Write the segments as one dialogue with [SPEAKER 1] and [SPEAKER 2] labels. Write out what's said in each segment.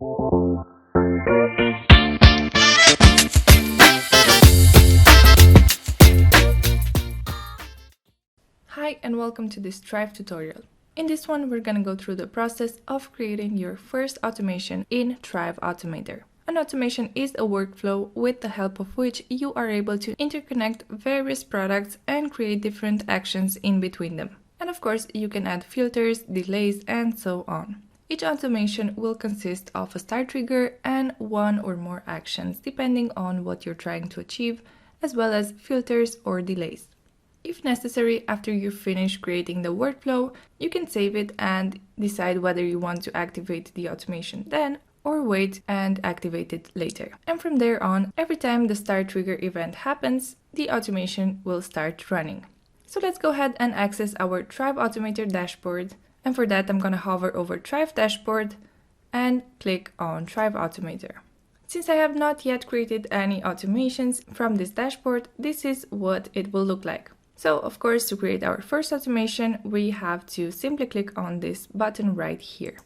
[SPEAKER 1] Hi and welcome to this Thrive tutorial. In this one, we're going to go through the process of creating your first automation in Thrive Automator. An automation is a workflow with the help of which you are able to interconnect various products and create different actions in between them. And of course, you can add filters, delays, and so on. Each automation will consist of a start trigger and one or more actions, depending on what you're trying to achieve, as well as filters or delays. If necessary, after you finish creating the workflow, you can save it and decide whether you want to activate the automation then or wait and activate it later. And from there on, every time the start trigger event happens, the automation will start running. So let's go ahead and access our Thrive Automator dashboard. And for that, I'm going to hover over Thrive dashboard and click on Thrive Automator. Since I have not yet created any automations from this dashboard, this is what it will look like. So of course, to create our first automation, we have to simply click on this button right here.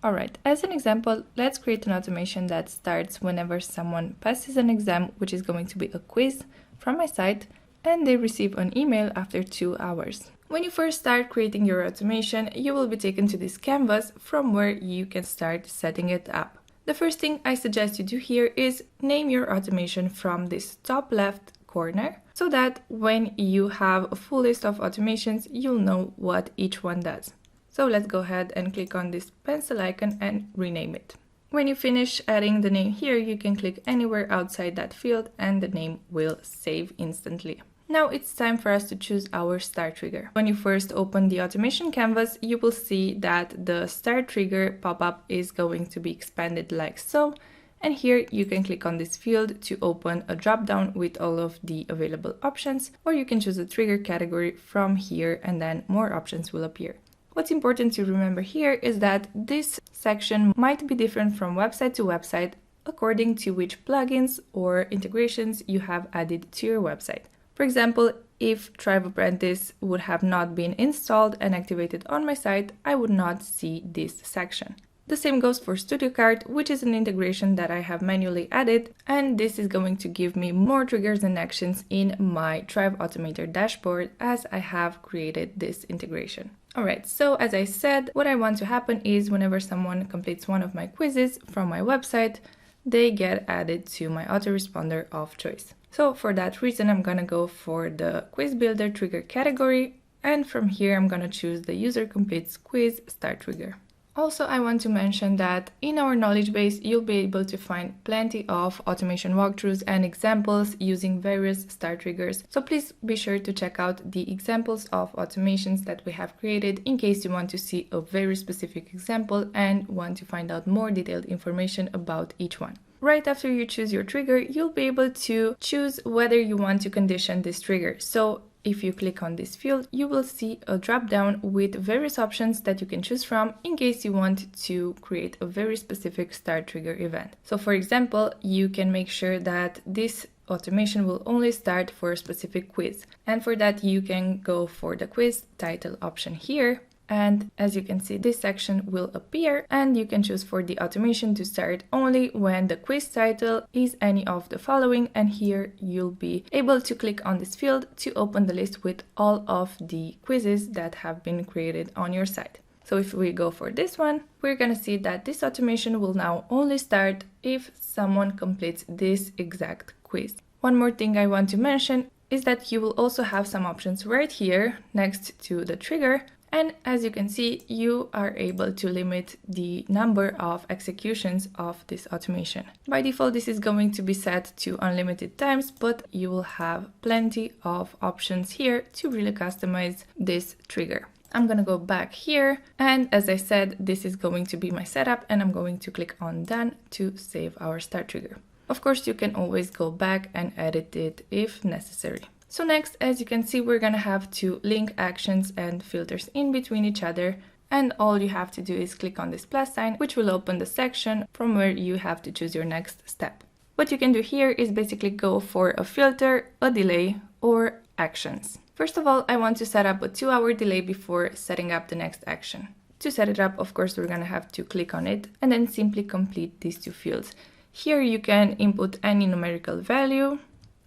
[SPEAKER 1] Alright, as an example, let's create an automation that starts whenever someone passes an exam, which is going to be a quiz from my site, and they receive an email after 2 hours. When you first start creating your automation, you will be taken to this canvas from where you can start setting it up. The first thing I suggest you do here is name your automation from this top left corner, so that when you have a full list of automations, you'll know what each one does. So let's go ahead and click on this pencil icon and rename it. When you finish adding the name here, you can click anywhere outside that field and the name will save instantly. Now it's time for us to choose our start trigger. When you first open the automation canvas, you will see that the start trigger pop-up is going to be expanded like so. And here you can click on this field to open a drop-down with all of the available options, or you can choose a trigger category from here and then more options will appear. What's important to remember here is that this section might be different from website to website according to which plugins or integrations you have added to your website. For example, if Thrive Apprentice would have not been installed and activated on my site, I would not see this section. The same goes for Studio Card, which is an integration that I have manually added, and this is going to give me more triggers and actions in my Thrive Automator dashboard as I have created this integration. Alright, so as I said, what I want to happen is whenever someone completes one of my quizzes from my website, they get added to my autoresponder of choice. So for that reason, I'm gonna go for the Quiz Builder trigger category, and from here I'm gonna choose the user completes quiz start trigger. Also, I want to mention that in our knowledge base, you'll be able to find plenty of automation walkthroughs and examples using various start triggers. So please be sure to check out the examples of automations that we have created in case you want to see a very specific example and want to find out more detailed information about each one. Right after you choose your trigger, you'll be able to choose whether you want to condition this trigger. So if you click on this field, you will see a drop-down with various options that you can choose from in case you want to create a very specific start trigger event. So for example, you can make sure that this automation will only start for a specific quiz. And for that, you can go for the quiz title option here. And as you can see, this section will appear and you can choose for the automation to start only when the quiz title is any of the following, and here you'll be able to click on this field to open the list with all of the quizzes that have been created on your site. So if we go for this one, we're going to see that this automation will now only start if someone completes this exact quiz. One more thing I want to mention is that you will also have some options right here next to the trigger. And as you can see, you are able to limit the number of executions of this automation. By default, this is going to be set to unlimited times, but you will have plenty of options here to really customize this trigger. I'm going to go back here, and as I said, this is going to be my setup, and I'm going to click on Done to save our start trigger. Of course, you can always go back and edit it if necessary. So next, as you can see, we're going to have to link actions and filters in between each other. And all you have to do is click on this plus sign, which will open the section from where you have to choose your next step. What you can do here is basically go for a filter, a delay, or actions. First of all, I want to set up a 2-hour delay before setting up the next action. To set it up, of course, we're going to have to click on it and then simply complete these two fields. Here you can input any numerical value.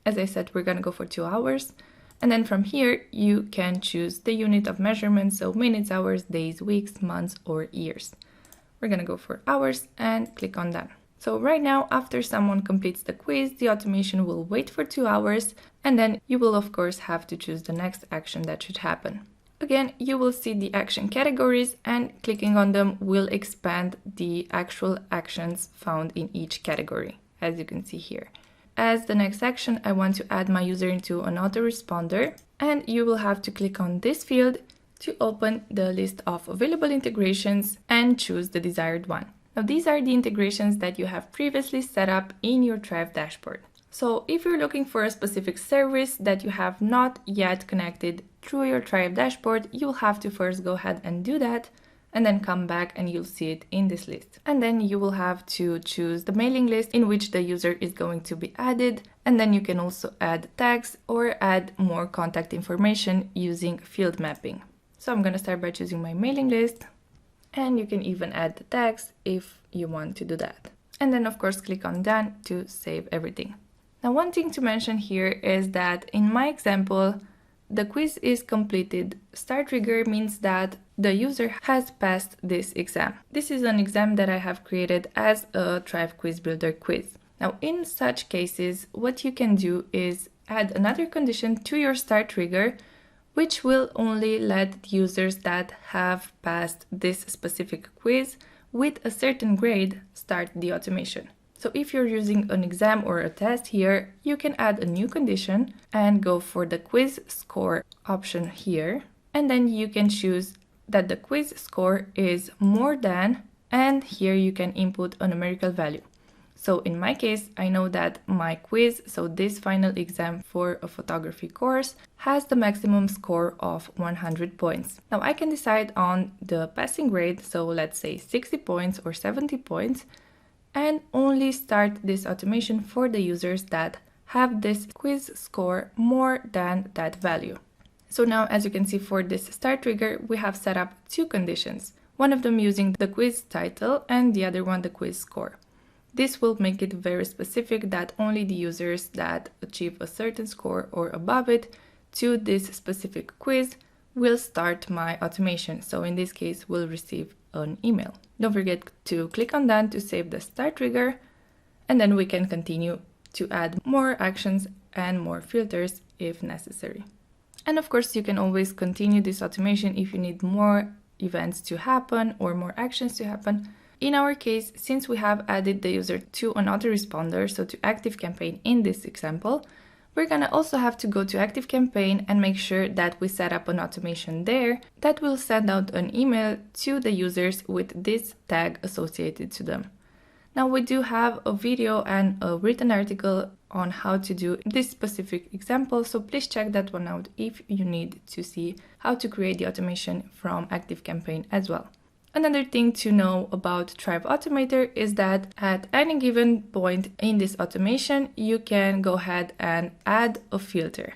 [SPEAKER 1] As I said, we're going to go for 2 hours. And then from here, you can choose the unit of measurement, so minutes, hours, days, weeks, months, or years. We're going to go for hours and click on done. So right now, after someone completes the quiz, the automation will wait for 2 hours, and then you will of course have to choose the next action that should happen. Again, you will see the action categories, and clicking on them will expand the actual actions found in each category, as you can see here. As the next action, I want to add my user into an autoresponder, and you will have to click on this field to open the list of available integrations and choose the desired one. Now, these are the integrations that you have previously set up in your Thrive dashboard. So if you're looking for a specific service that you have not yet connected through your Thrive dashboard, you'll have to first go ahead and do that, and then come back and you'll see it in this list. And then you will have to choose the mailing list in which the user is going to be added, and then you can also add tags or add more contact information using field mapping. So I'm going to start by choosing my mailing list, and you can even add the tags if you want to do that. And then of course click on done to save everything. Now, one thing to mention here is that in my example, the quiz is completed. Start trigger means that the user has passed this exam. This is an exam that I have created as a Thrive Quiz Builder quiz. Now, in such cases, what you can do is add another condition to your start trigger, which will only let users that have passed this specific quiz with a certain grade start the automation. So if you're using an exam or a test here, you can add a new condition and go for the quiz score option here. And then you can choose that the quiz score is more than, and here you can input a numerical value. So in my case, I know that my quiz, so this final exam for a photography course, has the maximum score of 100 points. Now I can decide on the passing grade, so let's say 60 points or 70 points, and only start this automation for the users that have this quiz score more than that value. So now, as you can see, for this start trigger, we have set up 2 conditions, one of them using the quiz title and the other one the quiz score. This will make it very specific that only the users that achieve a certain score or above it to this specific quiz will start my automation. So in this case, we'll receive an email. Don't forget to click on done to save the start trigger, and then we can continue to add more actions and more filters if necessary. And of course, you can always continue this automation if you need more events to happen or more actions to happen. In our case, since we have added the user to an autoresponder, so to ActiveCampaign in this example, we're gonna also have to go to ActiveCampaign and make sure that we set up an automation there that will send out an email to the users with this tag associated to them. Now, we do have a video and a written article on how to do this specific example, so please check that one out if you need to see how to create the automation from ActiveCampaign as well. Another thing to know about Thrive Automator is that at any given point in this automation, you can go ahead and add a filter.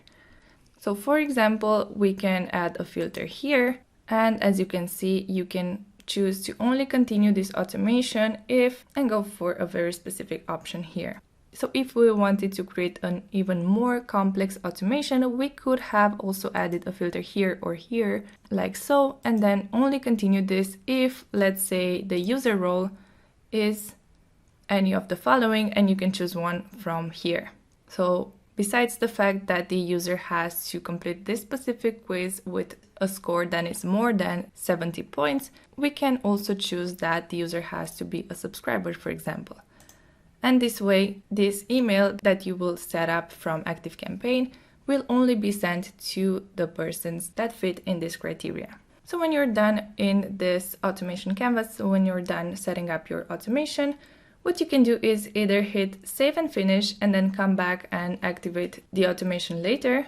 [SPEAKER 1] So for example, we can add a filter here, and as you can see, you can choose to only continue this automation if and go for a very specific option here. So if we wanted to create an even more complex automation, we could have also added a filter here or here, like so, and then only continue this if, let's say, the user role is any of the following, and you can choose one from here. So besides the fact that the user has to complete this specific quiz with a score that is more than 70 points, we can also choose that the user has to be a subscriber, for example. And this way, this email that you will set up from ActiveCampaign will only be sent to the persons that fit in this criteria. So when you're done in this automation canvas, when you're done setting up your automation, what you can do is either hit save and finish and then come back and activate the automation later,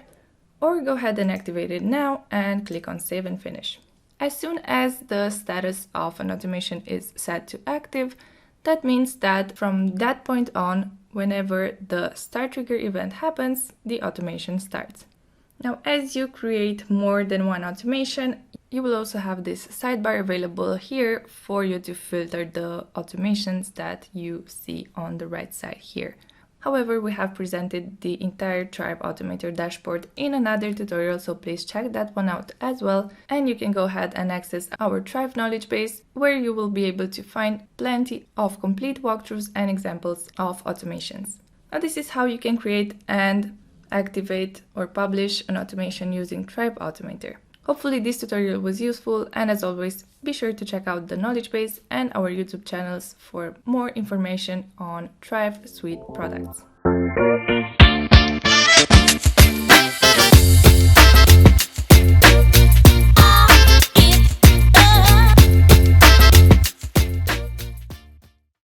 [SPEAKER 1] or go ahead and activate it now and click on save and finish. As soon as the status of an automation is set to active, that means that from that point on, whenever the start trigger event happens, the automation starts. Now, as you create more than one automation, You will also have this sidebar available here for you to filter the automations that you see on the right side here. However, we have presented the entire Thrive Automator dashboard in another tutorial, so please check that one out as well. And you can go ahead and access our Thrive knowledge base, where you will be able to find plenty of complete walkthroughs and examples of automations. Now, this is how you can create and activate or publish an automation using Thrive Automator. Hopefully this tutorial was useful, and as always, be sure to check out the knowledge base and our YouTube channels for more information on Thrive Suite products.